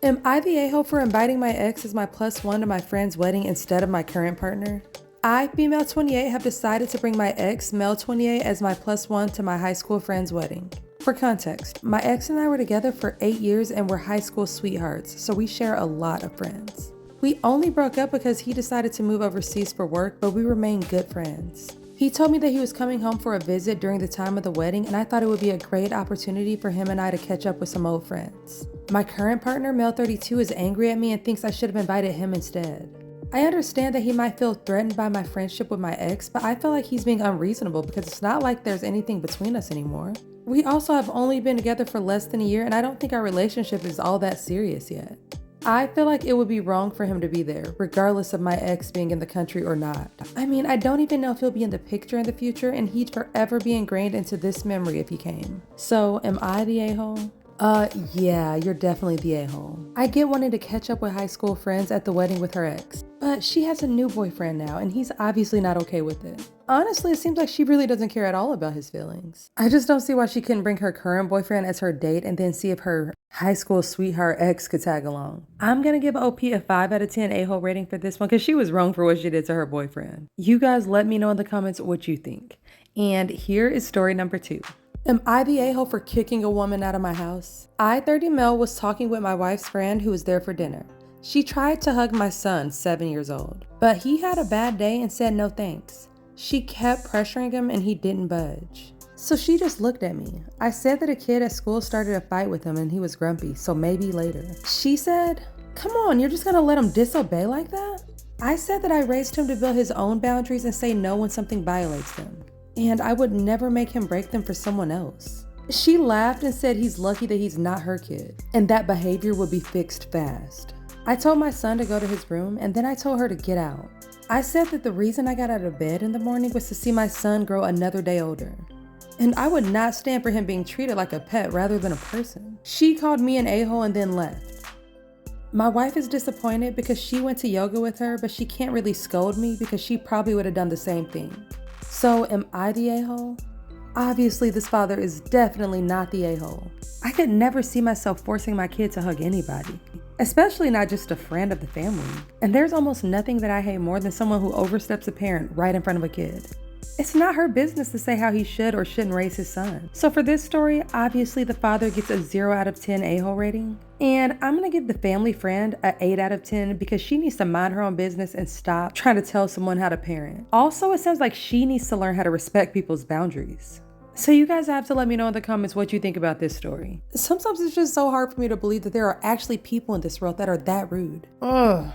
Am I the a-hole for inviting my ex as my +1 to my friend's wedding instead of my current partner? I, female 28, have decided to bring my ex, male 28, as my +1 to my high school friend's wedding. For context, my ex and I were together for 8 years and were high school sweethearts, so we share a lot of friends. We only broke up because he decided to move overseas for work, but we remain good friends. He told me that he was coming home for a visit during the time of the wedding, and I thought it would be a great opportunity for him and I to catch up with some old friends. My current partner, male 32, is angry at me and thinks I should have invited him instead. I understand that he might feel threatened by my friendship with my ex, but I feel like he's being unreasonable because it's not like there's anything between us anymore. We also have only been together for less than a year, and I don't think our relationship is all that serious yet. I feel like it would be wrong for him to be there, regardless of my ex being in the country or not. I mean, I don't even know if he'll be in the picture in the future, and he'd forever be ingrained into this memory if he came. So, am I the a-hole? Yeah, you're definitely the a-hole. I get wanting to catch up with high school friends at the wedding with her ex, but she has a new boyfriend now, and he's obviously not okay with it. Honestly, it seems like she really doesn't care at all about his feelings. I just don't see why she couldn't bring her current boyfriend as her date and then see if her high school sweetheart ex could tag along. I'm gonna give OP a 5 out of 10 a-hole rating for this one because she was wrong for what she did to her boyfriend. You guys let me know in the comments what you think. And here is story number 2. Am I the a-hole for kicking a woman out of my house? I, 30 male, was talking with my wife's friend who was there for dinner. She tried to hug my son, 7 years old, but he had a bad day and said no thanks. She kept pressuring him and he didn't budge. So she just looked at me. I said that a kid at school started a fight with him and he was grumpy, so maybe later. She said, "Come on, you're just gonna let him disobey like that?" I said that I raised him to build his own boundaries and say no when something violates them, and I would never make him break them for someone else. She laughed and said he's lucky that he's not her kid, and that behavior would be fixed fast. I told my son to go to his room, and then I told her to get out. I said that the reason I got out of bed in the morning was to see my son grow another day older, and I would not stand for him being treated like a pet rather than a person. She called me an a-hole and then left. My wife is disappointed because she went to yoga with her, but she can't really scold me because she probably would have done the same thing. So am I the a-hole? Obviously, this father is definitely not the a-hole. I could never see myself forcing my kid to hug anybody, especially not just a friend of the family. And there's almost nothing that I hate more than someone who oversteps a parent right in front of a kid. It's not her business to say how he should or shouldn't raise his son. So for this story, obviously the father gets a 0 out of 10 a-hole rating. And I'm gonna give the family friend a 8 out of 10 because she needs to mind her own business and stop trying to tell someone how to parent. Also, it sounds like she needs to learn how to respect people's boundaries. So you guys have to let me know in the comments what you think about this story. Sometimes it's just so hard for me to believe that there are actually people in this world that are that rude. Ugh.